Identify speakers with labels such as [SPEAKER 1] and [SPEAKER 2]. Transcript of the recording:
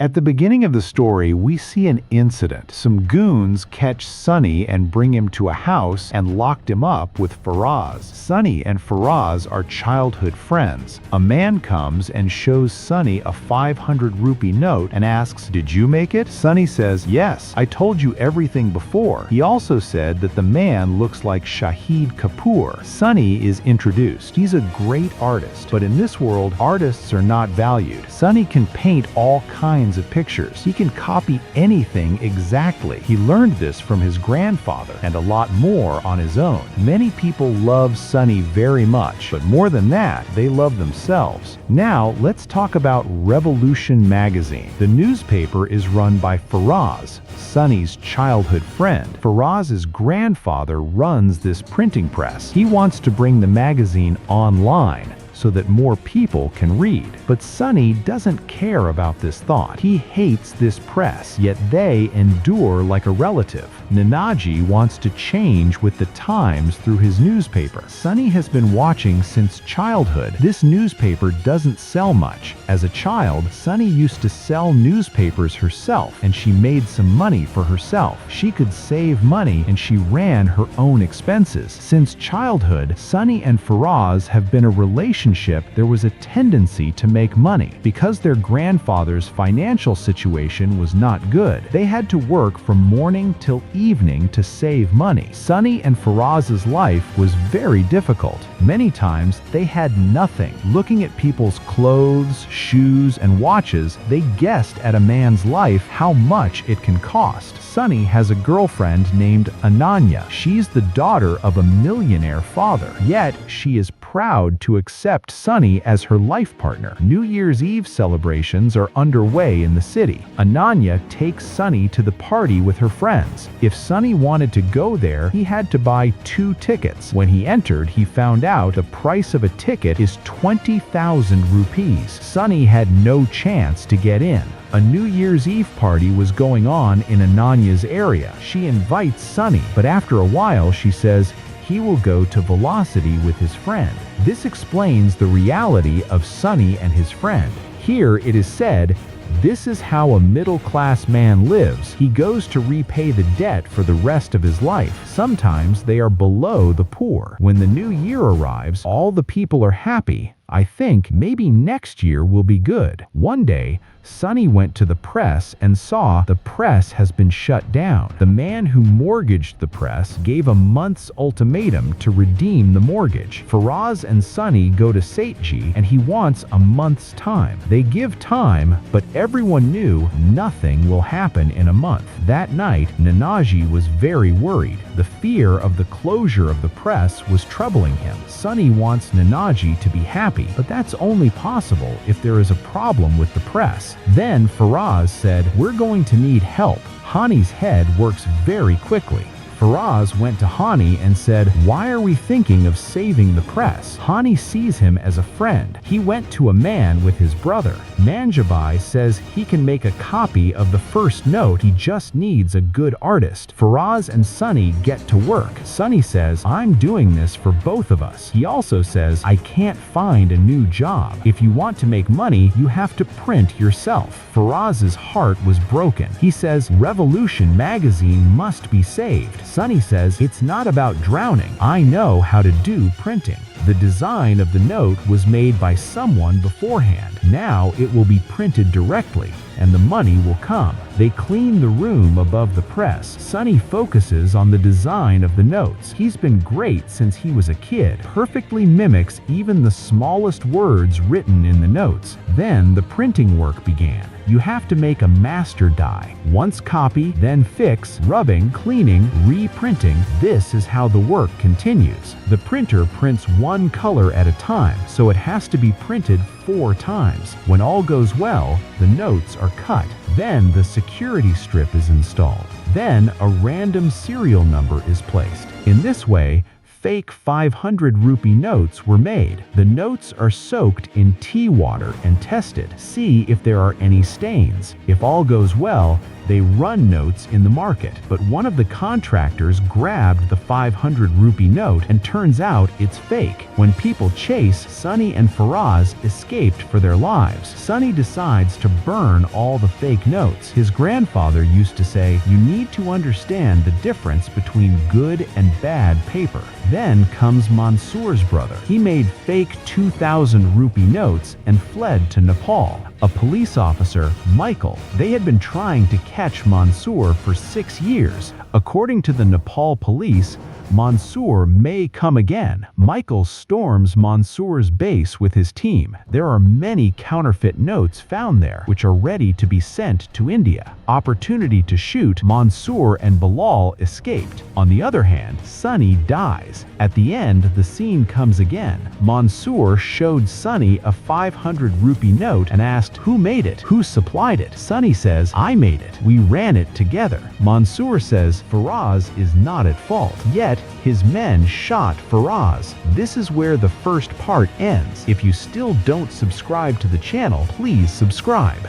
[SPEAKER 1] At the beginning of the story, we see an incident. Some goons catch Sunny and bring him to a house and locked him up with Faraz. Sunny and Faraz are childhood friends. A man comes and shows Sunny a 500 rupee note and asks, "Did you make it?" Sunny says, "Yes, I told you everything before." He also said that the man looks like Shahid Kapoor. Sunny is introduced. He's a great artist, but in this world, artists are not valued. Sunny can paint all kinds of pictures. He can copy anything exactly. He learned this from his grandfather and a lot more on his own. Many people love Sunny very much, but more than that, they love themselves. Now, let's talk about Revolution magazine. The newspaper is run by Faraz, Sunny's childhood friend. Faraz's grandfather runs this printing press. He wants to bring the magazine online so that more people can read. But Sunny doesn't care about this thought. He hates this press, yet they endure like a relative. Nanaji wants to change with the times through his newspaper. Sunny has been watching since childhood. This newspaper doesn't sell much. As a child, Sunny used to sell newspapers herself, and she made some money for herself. She could save money, and she ran her own expenses. Since childhood, Sunny and Faraz have been a relationship. There was a tendency to make money. Because their grandfather's financial situation was not good, they had to work from morning till evening to save money. Sunny and Faraz's life was very difficult. Many times, they had nothing. Looking at people's clothes, shoes, and watches, they guessed at a man's life how much it can cost. Sunny has a girlfriend named Ananya. She's the daughter of a millionaire father, yet she is proud to accept Sunny as her life partner. New Year's Eve celebrations are underway in the city. Ananya takes Sunny to the party with her friends. If Sunny wanted to go there, he had to buy 2 tickets. When he entered, he found out the price of a ticket is 20,000 rupees. Sunny had no chance to get in. A New Year's Eve party was going on in Ananya's area. She invites Sunny, but after a while she says he will go to Velocity with his friend. This explains the reality of Sunny and his friend. Here it is said, "This is how a middle-class man lives. He goes to repay the debt for the rest of his life. Sometimes they are below the poor. When the new year arrives, all the people are happy. I think maybe next year will be good." One day, Sunny went to the press and saw the press has been shut down. The man who mortgaged the press gave a month's ultimatum to redeem the mortgage. Faraz and Sunny go to Saitji and he wants a month's time. They give time, but everyone knew nothing will happen in a month. That night, Nanaji was very worried. The fear of the closure of the press was troubling him. Sunny wants Nanaji to be happy, but that's only possible if there is a problem with the press. Then Faraz said, "We're going to need help." Hani's head works very quickly. Faraz went to Hani and said, "Why are we thinking of saving the press?" Hani sees him as a friend. He went to a man with his brother. Manjabai says he can make a copy of the first note. He just needs a good artist. Faraz and Sunny get to work. Sunny says, "I'm doing this for both of us." He also says, "I can't find a new job. If you want to make money, you have to print yourself." Faraz's heart was broken. He says, "Revolution magazine must be saved." Sunny says, "It's not about drowning. I know how to do printing." The design of the note was made by someone beforehand. Now it will be printed directly, and the money will come. They clean the room above the press. Sunny focuses on the design of the notes. He's been great since he was a kid. Perfectly mimics even the smallest words written in the notes. Then the printing work began. You have to make a master die. Once copy, then fix, rubbing, cleaning, reprinting. This is how the work continues. The printer prints one color at a time, so it has to be printed 4 times. When all goes well, the notes are cut. Then the security strip is installed. Then a random serial number is placed. In this way, fake 500 rupee notes were made. The notes are soaked in tea water and tested. See if there are any stains. If all goes well, They run notes in the market, but one of the contractors grabbed the 500 rupee note and turns out it's fake. When people chase, Sunny and Faraz escaped for their lives. Sunny decides to burn all the fake notes. His grandfather used to say, "You need to understand the difference between good and bad paper." Then comes Mansoor's brother. He made fake 2,000 rupee notes and fled to Nepal. A police officer, Michael, they had been trying to catch Mansoor for 6 years. According to the Nepal police, Mansoor may come again. Michael storms Mansoor's base with his team. There are many counterfeit notes found there, which are ready to be sent to India. Opportunity to shoot, Mansoor and Bilal escaped. On the other hand, Sunny dies. At the end, the scene comes again. Mansoor showed Sunny a 500 rupee note and asked, "Who made it? Who supplied it?" Sunny says, "I made it. We ran it together." Mansoor says Faraz is not at fault. Yet, his men shot Faraz. This is where the first part ends. If you still don't subscribe to the channel, please subscribe.